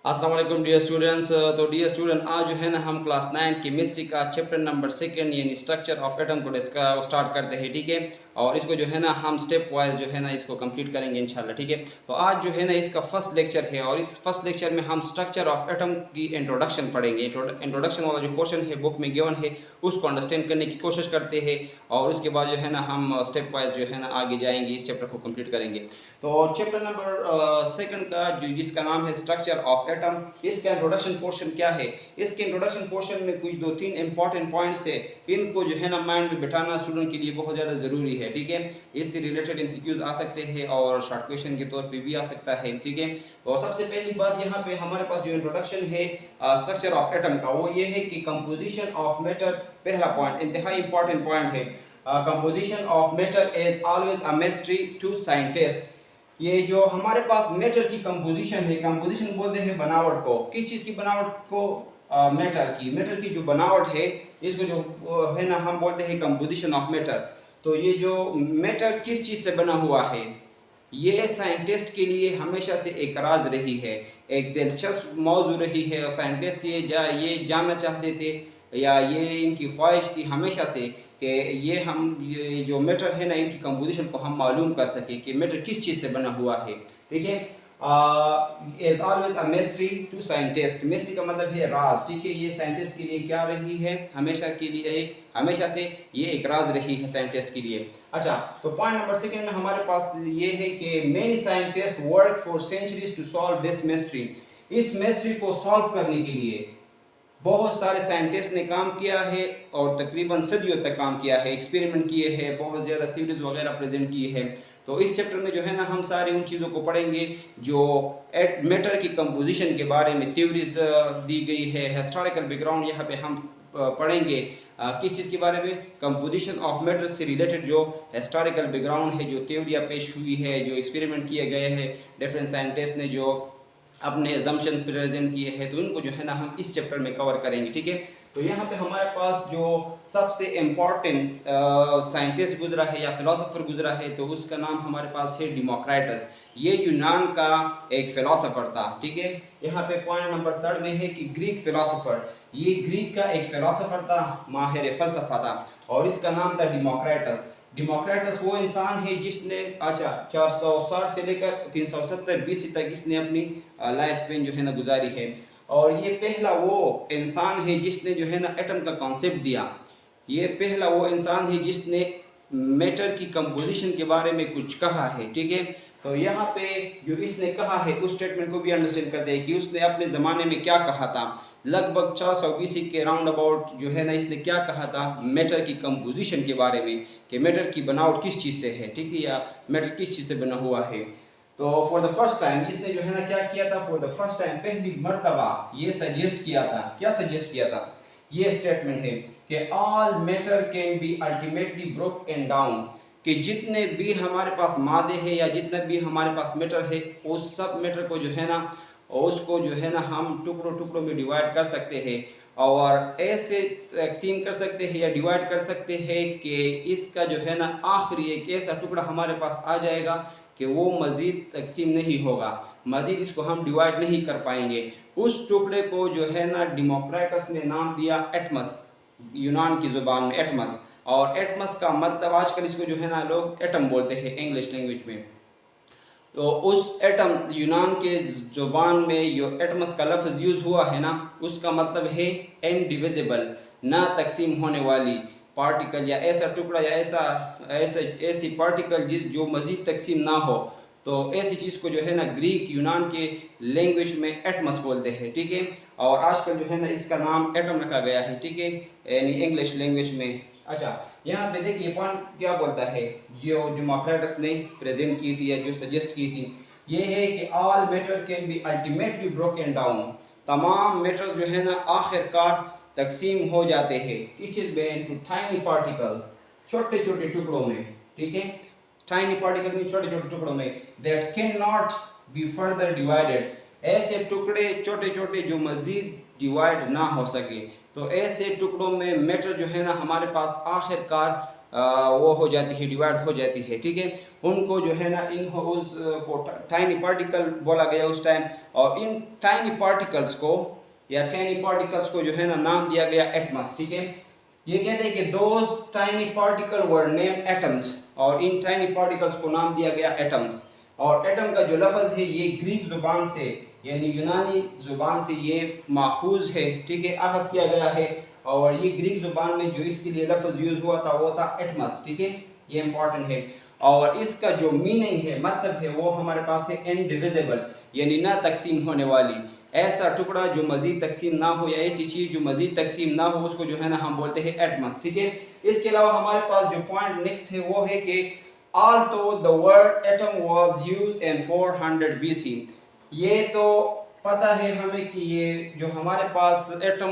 अस्सलाम वालेकुम dear students. तो डियर स्टूडेंट, आज जो है ना हम क्लास 9 केमिस्ट्री का चैप्टर नंबर 2 यानी स्ट्रक्चर ऑफ एटम को स्टार्ट करते हैं, ठीक है। और इसको जो है ना हम स्टेप वाइज जो है ना इसको कंप्लीट करेंगे इंशाल्लाह, ठीक है। तो आज जो है ना इसका फर्स्ट लेक्चर है और इस फर्स्ट लेक्चर में हम स्ट्रक्चर ऑफ एटम की इंट्रोडक्शन पढ़ेंगे। इंट्रोडक्शन वाला जो पोर्शन है बुक में गिवन है उसको अंडरस्टैंड करने की कोशिश करते हैं और उसके बाद जो है ना हम स्टेप वाइज जो है ना आगे जाएंगे, इस चैप्टर को कंप्लीट करेंगे। तो चैप्टर नंबर 2 का जिसका नाम है स्ट्रक्चर ऑफ एटम, इसका इंट्रोडक्शन पोर्शन क्या है। इसके इंट्रोडक्शन पोर्शन में कुछ 2-3 इंपॉर्टेंट पॉइंट्स है, इनको जो है ना माइंड में बिठाना स्टूडेंट के लिए बहुत ज़्यादा ज़रूरी है, ठीक है। इससे रिलेटेड एमसीक्यूज आ सकते हैं और शॉर्ट क्वेश्चन के तौर पे भी आ सकता है, ठीक है। तो सबसे पहली बात यहाँ पे हमारे पास जो इंट्रोडक्शन है स्ट्रक्चर ऑफ एटम का, वो ये है कि कंपोजिशन ऑफ मैटर। पहला पॉइंट इंतहाई इंपॉर्टेंट पॉइंट है, composition of matter is always a mystery to scientist. ये जो हमारे पास मैटर की कंपोजिशन है, कंपोजिशन बोलते हैं बनावट को। किस चीज़ की बनावट को? मैटर की जो बनावट है इसको जो है ना हम बोलते हैं कंपोजिशन ऑफ मैटर। तो ये जो मैटर किस चीज़ से बना हुआ है, ये साइंटिस्ट के लिए हमेशा से एक राज रही है, एक दिलचस्प मौजू रही है। और साइंटिस्ट ये जानना चाहते थे या ये इनकी ख्वाहिश थी हमेशा से कि ये जो मैटर है ना इनकी कंपोजिशन को हम मालूम कर सके कि मैटर किस चीज़ से बना हुआ है, ठीक है। Is always a mystery to scientist. Mystery का मतलब है राज, ठीक है। ये साइंटिस्ट के लिए क्या रही है, हमेशा से ये एक राज रही है साइंटिस्ट के लिए। अच्छा, तो पॉइंट नंबर 2 में हमारे पास ये है कि many scientist work for centuries to solve this mystery. इस मिस्ट्री को सॉल्व करने के लिए बहुत सारे साइंटिस्ट ने काम किया है और तकरीबन सदियों तक काम किया है, एक्सपेरिमेंट किए हैं, बहुत ज़्यादा थ्योरीज वगैरह प्रेजेंट किए हैं। तो इस चैप्टर में जो है ना हम सारी उन चीज़ों को पढ़ेंगे जो मैटर की कंपोजिशन के बारे में थ्योरीज दी गई है। हिस्टोरिकल बैकग्राउंड यहाँ पे हम पढ़ेंगे किस चीज़ के बारे में, कंपोजिशन ऑफ मैटर से रिलेटेड जो हिस्टोरिकल बैकग्राउंड है, जो थ्योरियाँ पेश हुई है, जो एक्सपेरिमेंट किए गए हैं, डिफरेंट साइंटिस्ट ने जो अपने एजम्पशन प्रेजेंट किए हैं, तो इनको जो है ना हम इस चैप्टर में कवर करेंगे, ठीक है। तो यहाँ पे हमारे पास जो सबसे इम्पॉर्टेंट साइंटिस्ट गुजरा है या फिलोसोफर गुजरा है, तो उसका नाम हमारे पास है डेमोक्रिटस। ये यूनान का एक फिलोसोफर था, ठीक है। यहाँ पे पॉइंट नंबर 3 में है कि ग्रीक फिलोसोफर, ये ग्रीक का एक फिलोसोफर था, माहिर फलसफा था और इसका नाम था डेमोक्रिटस। डेमोक्रिटस वो इंसान है जिसने 460 से लेकर 370 BC तक इसने अपनी लाइफ स्पेन जो है ना गुजारी है। और ये पहला वो इंसान है जिसने जो है ना एटम का कॉन्सेप्ट दिया। ये पहला वो इंसान है जिसने मैटर की कंपोजिशन के बारे में कुछ कहा है, ठीक है। तो यहाँ पे जो इसने कहा है उस स्टेटमेंट को भी अंडरस्टैंड करते हैं कि उसने अपने ज़माने में क्या कहा था। लगभग 400 BC के राउंड अबाउट जो है ना इसने क्या कहा था मैटर की कंपोजिशन के बारे में, कि मैटर की बनावट किस चीज़ से है, ठीक है, या मैटर किस चीज़ से बना हुआ है। तो फॉर द फर्स्ट टाइम इसने जो है ना क्या किया था, फॉर द फर्स्ट टाइम पहली मर्तबा ये सजेस्ट किया था। क्या सजेस्ट किया था? ये स्टेटमेंट है कि all matter can be ultimately broken down, कि जितने भी हमारे पास मादे हैं या जितना भी हमारे पास मैटर है उस सब मैटर को जो है ना उसको जो है ना हम टुकड़ों में डिवाइड कर सकते हैं और ऐसे तकसीम कर सकते हैं या डिवाइड कर सकते हैं कि इसका जो है ना आखिरी एक ऐसा टुकड़ा हमारे पास आ जाएगा कि वो मज़ीद तकसीम नहीं होगा, मज़ीद इसको हम डिवाइड नहीं कर पाएंगे। उस टुकड़े को जो है ना डेमोक्रिटस ने नाम दिया एटमस, यूनान की ज़ुबान में एटमस। और एटमस का मतलब आजकल इसको जो है ना लोग एटम बोलते हैं इंग्लिश लैंग्वेज में। तो उस एटम यूनान के ज़ुबान में जो एटमस का लफ्ज़ यूज़ हुआ है ना उसका मतलब है इनडिविजिबल, ना तकसीम होने वाली पार्टिकल या ऐसा टुकड़ा या ऐसी पार्टिकल जो मज़ीद तकसीम ना हो। तो ऐसी चीज़ को जो है ना ग्रीक यूनान के लैंग्वेज में एटमस बोलते हैं, ठीक है। और आजकल जो है ना इसका नाम एटम रखा गया है, ठीक है, यानी इंग्लिश लैंग्वेज में। अच्छा, यहाँ पे देखिए पॉइंट क्या बोलता है जो डेमोक्रिटस ने प्रेजेंट की थी या जो सजेस्ट की थी, ये है कि all matter can be ultimately broken down. तमाम मैटर जो है ना आखिरकार तकसीम हो जाते हैं किस चीज़ में, इनटू टाइनी पार्टिकल, छोटे छोटे टुकड़ों में, ठीक है। टाइनी पार्टिकल में छोटे छोटे टुकड़ों में, that can not be further divided, ऐसे टुकड़े छोटे छोटे जो मज़ीद डिवाइड ना हो सके। तो ऐसे टुकड़ों में मैटर जो है ना हमारे पास आखिरकार वो हो जाती है, डिवाइड हो जाती है, ठीक है। उनको जो है ना इन उसको टाइनी पार्टिकल बोला गया उस टाइम, और इन टाइनी पार्टिकल्स को जो है ना नाम दिया गया एटम्स, ठीक है। ये कहते हैं कि those tiny particle were name atoms, और इन टाइनी पार्टिकल्स को नाम दिया गया एटम्स। और एटम का जो लफ्ज़ है ये ग्रीक ज़ुबान से यानी यूनानी ज़ुबान से ये माखूज है, ठीक है, अखज़ किया गया है। और ये ग्रीक ज़ुबान में जो इसके लिए लफ्ज़ यूज़ हुआ था वो था एटमस, ठीक है, ये इंपॉर्टेंट है। और इसका जो मीनिंग है, मतलब है, वो हमारे पास है इनडिविजिबल, यानी ना तकसीम होने वाली। ऐसा टुकड़ा जो मज़ीद तकसीम ना हो, या ऐसी चीज़ जो मज़ीद तकसीम ना हो, उसको जो है ना हम बोलते हैं एटमस, ठीक है। इसके अलावा हमारे पास जो पॉइंट नेक्स्ट है वो है कि although the word atom was used in 400 BC, ये तो पता है हमें कि ये जो हमारे पास एटम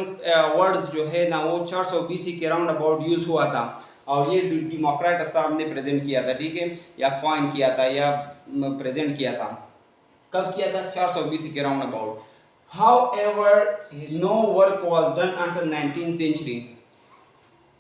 वर्ड्स जो है ना वो 400 BC के राउंड अबाउट यूज़ हुआ था, और ये डेमोक्रेटस साहब ने प्रेजेंट किया था, ठीक है, या कॉइन किया था, या प्रेजेंट किया था। कब किया था? 400 BC के round about. However, no work was done until 19th century.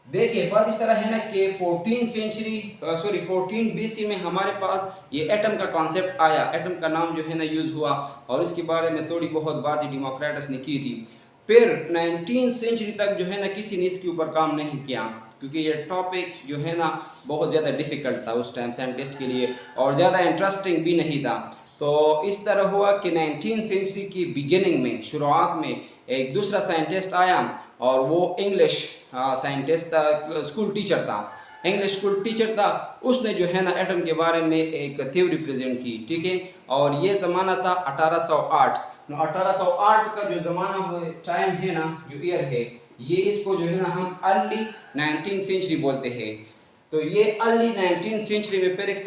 देखिए बात इस तरह है ना कि 14 BC में हमारे पास ये एटम का कॉन्सेप्ट आया, एटम का नाम जो है ना यूज़ हुआ, और इसके बारे में थोड़ी बहुत बात डेमोक्रेटस ने की थी। फिर 19th सेंचुरी तक जो है ना किसी ने इसके ऊपर काम नहीं किया, क्योंकि ये टॉपिक जो है ना बहुत ज़्यादा डिफ़िकल्ट था उस टाइम साइंटिस्ट के लिए, और ज़्यादा इंटरेस्टिंग भी नहीं था। तो इस तरह हुआ कि 19th सेंचुरी की बिगिनिंग में, शुरुआत में, एक दूसरा साइंटिस्ट आया, और वो इंग्लिश साइंटिस्ट था, स्कूल टीचर था, इंग्लिश स्कूल टीचर था। उसने जो है ना एटम के बारे में एक थ्योरी प्रेजेंट की, ठीक है, और ये ज़माना था 1808। 1808 का जो ज़माना है, टाइम है ना, जो ईयर है, ये इसको जो है ना हम अर्ली 19th सेंचुरी बोलते हैं। तो ये अर्ली 19th सेंचुरी में फिर एक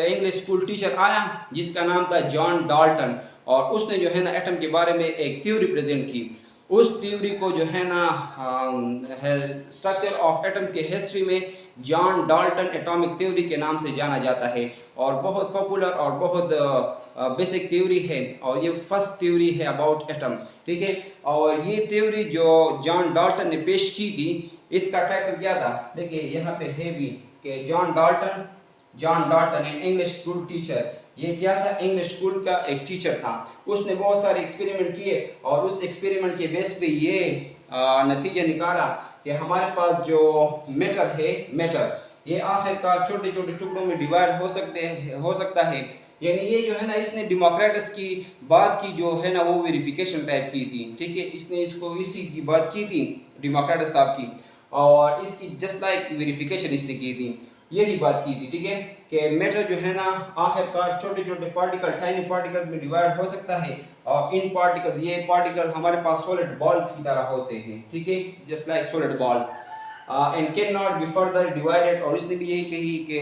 इंग्लिश स्कूल टीचर आया जिसका नाम था जॉन डाल्टन, और उसने जो है ना एटम के बारे में एक थ्योरी प्रेजेंट की। उस थ्योरी को जो है ना स्ट्रक्चर ऑफ एटम के हिस्ट्री में जॉन डाल्टन एटॉमिक थ्योरी के नाम से जाना जाता है, और बहुत पॉपुलर और बहुत बेसिक थ्योरी है, और ये फर्स्ट थ्योरी है अबाउट एटम, ठीक है। और ये थ्योरी जो जॉन डाल्टन ने पेश की थी, इसका टाइटल क्या था? देखिए यहाँ पे है भी कि John Dalton an English school teacher. ये क्या था? इंग्लिश स्कूल का एक टीचर था। उसने बहुत सारे एक्सपेरिमेंट किए, और उस एक्सपेरिमेंट के बेस पे ये नतीजा निकाला कि हमारे पास जो मैटर ये आखिरकार छोटे छोटे टुकड़ों में डिवाइड हो सकता है। यानी ये जो है ना, इसने डेमोक्रेटस की बात की जो है ना वो वेरिफिकेशन टाइप की थी, ठीक है, इसने इसी की बात की थी डेमोक्रेटस साहब की, और इसकी जस्ट लाइक वेरिफिकेशन इसने की थी, यही बात की थी, ठीक है, कि मैटर जो है ना आखिरकार छोटे छोटे पार्टिकल, टाइनी पार्टिकल्स में डिवाइड हो सकता है, और इन पार्टिकल्स, ये पार्टिकल हमारे पास सॉलिड बॉल्स की तरह होते हैं, ठीक है, just like solid balls, and can not be further divided. और इसने भी यही कही कि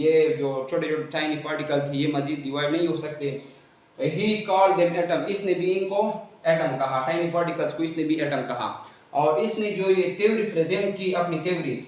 ये जो छोटे छोटे टाइनी पार्टिकल्स हैं ये मजीद डिवाइड नहीं हो सकते। ही कॉल्ड देम एटम, इसने भी इनको एटम कहा, टाइनी पार्टिकल्स को इसने भी एटम कहा। और इसने जो ये थ्योरी प्रेजेंट की, अपनी थ्योरी,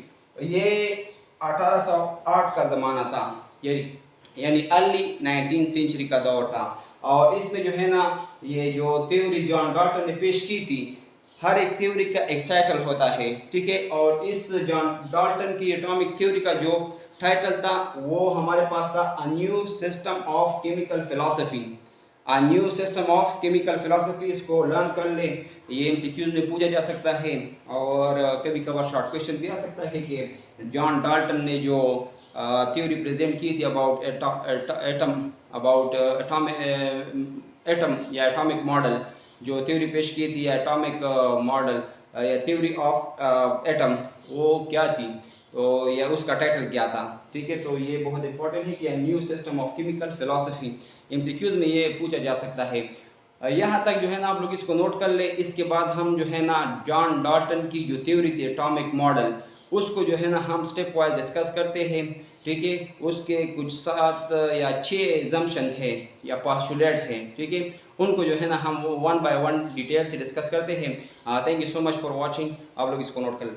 ये 1808 का ज़माना था, यानी अर्ली 19th सेंचुरी का दौर था। और इसमें जो है ना ये जो थ्योरी जॉन डाल्टन ने पेश की थी, हर एक थ्योरी का एक टाइटल होता है, ठीक है, और इस जॉन डाल्टन की एटॉमिक थ्योरी का जो टाइटल था वो हमारे पास था a new system of chemical philosophy. A new system of chemical philosophy, इसको लर्न कर ले, ये एमसीक्यूज में पूछा जा सकता है, और कभी कभार शॉर्ट क्वेश्चन भी आ सकता है कि जॉन डाल्टन ने जो थ्योरी प्रेजेंट की थी अबाउट एटम या एटॉमिक मॉडल, जो थ्योरी पेश की थी एटॉमिक मॉडल या थ्योरी ऑफ एटम, वो क्या थी, तो या उसका टाइटल क्या था, ठीक है। तो ये बहुत इंपॉर्टेंट है कि new system of chemical philosophy, MCQs में ये पूछा जा सकता है। यहाँ तक जो है ना आप लोग इसको नोट कर ले। इसके बाद हम जो है ना जॉन डाल्टन की जो थ्योरी थी एटॉमिक मॉडल, उसको जो है ना हम स्टेप वाइज डिस्कस करते हैं, ठीक है। उसके कुछ 7 या 6 एजम्पशन है या पोस्टुलेट है, ठीक है, उनको जो है ना हम 1 by 1 डिटेल से डिस्कस करते हैं। Thank you so much for watching. आप लोग इसको नोट कर लें।